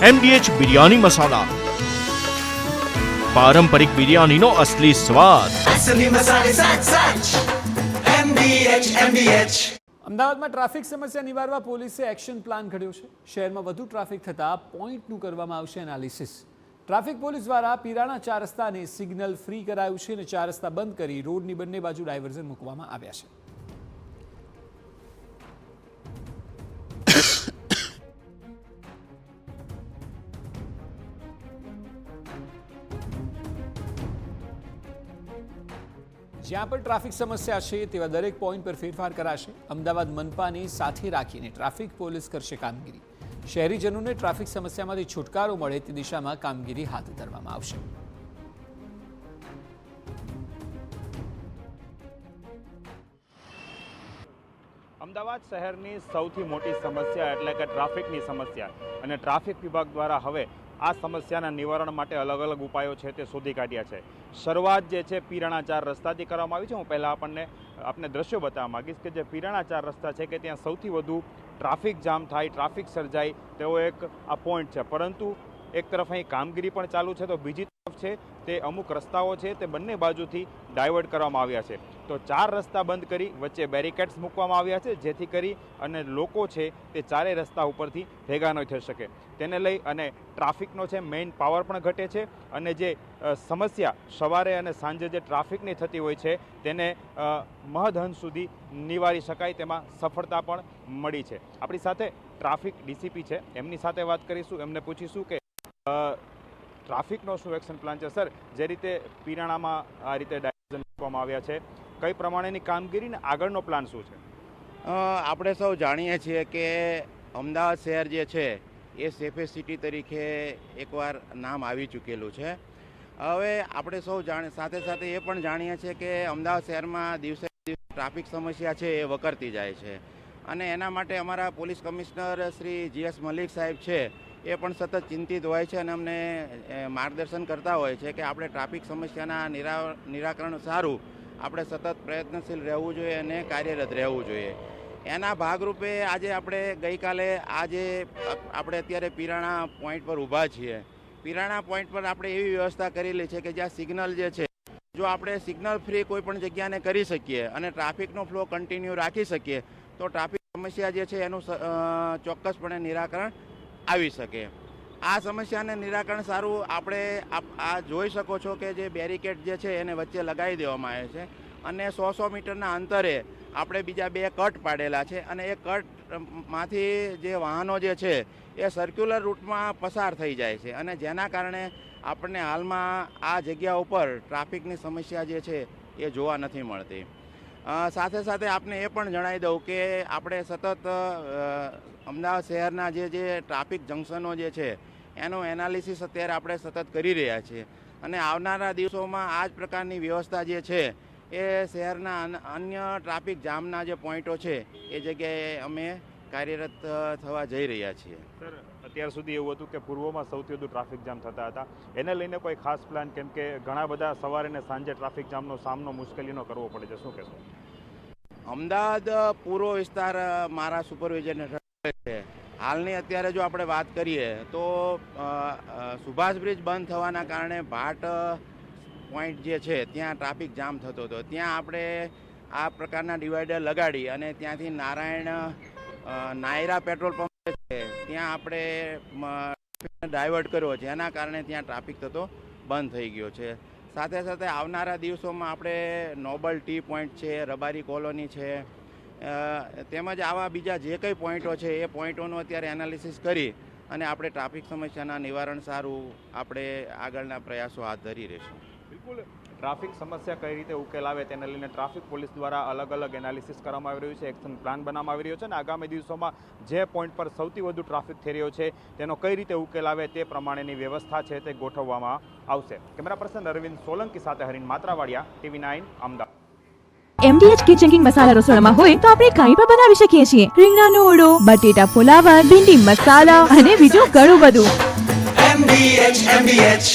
MDH biryani મસાલા, પારંપરિક બિરયાનીનો અસલી સ્વાદ. અમદાવાદમાં ટ્રાફિક સમસ્યા નિવારવા પોલીસે એક્શન પ્લાન ઘડ્યો છે. શહેરમાં વધુ ટ્રાફિક થતાં પોઈન્ટનું કરવામાં આવશે એનાલિસિસ. ટ્રાફિક પોલીસ દ્વારા પીરાણા 4 રસ્તાને સિગ્નલ ફ્રી કરાયું છે અને 4 રસ્તા બંધ કરી રોડની બંને બાજુ ડાયવર્ઝન મૂકવામાં આવ્યા છે. જ્યાં પણ ટ્રાફિક સમસ્યા છે તેવા દરેક પોઈન્ટ પર ફેરફાર કરાશે. અમદાવાદ મનપાને સાથે રાખીને ટ્રાફિક પોલીસ કરશે કામગીરી. શહેરીજનોને ટ્રાફિક સમસ્યામાંથી છુટકારો મળે તે દિશામાં કામગીરી હાથ ધરવામાં આવશે. અમદાવાદ શહેરની સૌથી મોટી સમસ્યા એટલે કે ટ્રાફિકની સમસ્યા, અને ટ્રાફિક વિભાગ દ્વારા હવે આ સમસ્યાના નિવારણ માટે અલગ અલગ ઉપાયો છે તે શોધી કાઢ્યા છે. શરૂઆત જે છે પીરાણા 4 રસ્તાથી કરવામાં આવી છે. હું પહેલાં આપને દ્રશ્યો બતાવવા માગીશ કે જે પીરાણા 4 રસ્તા છે કે ત્યાં સૌથી વધુ ટ્રાફિક જામ થાય, ટ્રાફિક સર્જાય તેવો એક આ પોઈન્ટ છે. પરંતુ એક તરફ અહીં કામગીરી પણ ચાલુ છે તો બીજી તરફ છે તે અમુક રસ્તાઓ છે તે બંને બાજુથી ડાયવર્ટ કરવામાં આવ્યા છે. તો 4 રસ્તા બંધ કરી વચ્ચે બેરિકેડ્સ મૂકવામાં આવ્યા છે જેથી કરી અને લોકો છે તે 4 રસ્તા ઉપરથી ભેગા ન થઈ શકે. તેને લઈ અને ટ્રાફિકનો છે મેઇન પાવર પણ ઘટે છે અને જે સમસ્યા સવારે અને સાંજે જે ટ્રાફિકની થતી હોય છે તેને મહદઅંશ સુધી નિવારી શકાય તેમાં સફળતા પણ મળી છે. આપણી સાથે ટ્રાફિક ડીસીપી છે, એમની સાથે વાત કરીશું, એમને પૂછીશું કે ટ્રાફિકનો શું એક્શન પ્લાન છે. સર, જે રીતે પીરાણામાં આ રીતે ડાયવર્ઝન મૂકવામાં આવ્યા છે, કઈ પ્રમાણેની કામગીરી ને આગળનો પ્લાન શું છે? આપણે સૌ જાણીએ છીએ કે અમદાવાદ શહેર જે છે એ સેફેસ્ટ સિટી તરીકે એકવાર નામ આવી ચૂકેલું છે. હવે આપણે સૌ સાથે સાથે એ પણ જાણીએ છીએ કે અમદાવાદ શહેરમાં દિવસે દિવસે ટ્રાફિક સમસ્યા છે એ વકરતી જાય છે અને એના માટે અમારા police commissioner Shri GS Malik સાહેબ છે એ પણ સતત ચિંતિત હોય છે અને અમને માર્ગદર્શન કરતા હોય છે કે આપણે ટ્રાફિક સમસ્યાના નિરાકરણ સારું આપણે સતત પ્રયત્નશીલ રહેવું જોઈએ અને કાર્યરત રહેવું જોઈએ. એના ભાગરૂપે આજે ગઈકાલે આપણે અત્યારે પીરાણા પોઈન્ટ પર ઊભા છીએ. પીરાણા પોઈન્ટ પર આપણે એવી વ્યવસ્થા કરેલી છે કે જ્યાં સિગ્નલ જે છે, જો આપણે સિગ્નલ ફ્રી કોઈ પણ જગ્યાને કરી શકીએ અને ટ્રાફિકનો ફ્લો કન્ટિન્યુ રાખી શકીએ તો ટ્રાફિક સમસ્યા જે છે એનું ચોક્કસપણે નિરાકરણ આવી શકે. આ સમસ્યાને નિરાકરણ સારું આપણે આ જોઈ શકો છો કે જે બેરિકેડ જે છે એને વચ્ચે લગાવી દેવામાં આવે છે અને 100 મીટરના અંતરે આપણે બીજા 2 કટ પાડેલા છે અને એ કટમાંથી જે વાહનો જે છે એ સર્ક્યુલર રૂટમાં પસાર થઈ જાય છે અને જેના કારણે આપણને હાલમાં આ જગ્યા ઉપર ટ્રાફિકની સમસ્યા જે છે એ જોવા નથી મળતી. સાથે સાથે આપને એ પણ જણાવી દઉં કે આપણે સતત અમદાવાદ શહેરના જે ટ્રાફિક જંકશનો જે છે એનું એનાલિસિસ અત્યારે આપણે સતત કરી રહ્યા છીએ અને આવનારા દિવસોમાં આ જ પ્રકારની વ્યવસ્થા જે છે એ શહેરના અન્ય ટ્રાફિક જામના જે પોઈન્ટો છે એ જગ્યાએ અમે કાર્યરત થવા જઈ રહ્યા છીએ. સર, અત્યાર સુધી એવું હતું કે પૂર્વમાં સૌથી વધુ ટ્રાફિક જામ થતા હતા, એને લઈને કોઈ ખાસ પ્લાન? કેમ કે ઘણા બધા સવારે ને સાંજે ટ્રાફિક જામનો સામનો મુશ્કેલીનો કરવો પડે છે, શું કહેશો? અમદાવાદ પૂર્વ વિસ્તાર મારા સુપરવિઝન હેઠળ છે. હાલની અત્યારે જો આપણે વાત કરીએ તો સુભાષ બ્રિજ બંધ થવાના કારણે ભાટ પોઈન્ટ જે છે ત્યાં ટ્રાફિક જામ થતો હતો. ત્યાં આપણે આ પ્રકારના ડિવાઈડર લગાડી અને ત્યાંથી નાયરા પેટ્રોલ પંપ છે ત્યાં આપણે ડાયવર્ટ કર્યો, જેના કારણે ત્યાં ટ્રાફિક થતો બંધ થઈ ગયો છે. સાથે સાથે આવનારા દિવસોમાં આપણે નોબલ ટી પોઈન્ટ છે, રબારી કોલોની છે, તેમજ આવા બીજા જે કંઈ પોઈન્ટો છે એ પોઈન્ટોનું અત્યારે એનાલિસિસ કરી અને આપણે ટ્રાફિક સમસ્યાના નિવારણ સારું આપણે આગળના પ્રયાસો હાથ ધરી રહીશું. બિલકુલ, ટ્રાફિક સમસ્યા કઈ રીતે ઉકેલ આવે તેને લઈને ટ્રાફિક પોલીસ દ્વારા અલગ અલગ એનાલિસિસ કરવામાં આવી રહ્યું છે, એક્શન પ્લાન બનાવવામાં આવી રહ્યો છે અને આગામી દિવસોમાં જે પોઈન્ટ પર સૌથી વધુ ટ્રાફિક થઈ રહ્યો છે તેનો કઈ રીતે ઉકેલ આવે તે પ્રમાણેની વ્યવસ્થા છે તે ગોઠવવામાં આવશે. કેમેરા પર્સન અરવિંદ સોલંકી સાથે Harin Matravadiya, TV9 Ahmedabad. MDH kitchen મસાલા રસોડામાં હોય તો આપણે કાંઈ પણ બનાવી શકીએ છીએ. રીંગણાનો ઓળો, બટેટા ફુલાવર, ભીંડી મસાલા અને બીજું ઘણું બધું. MDH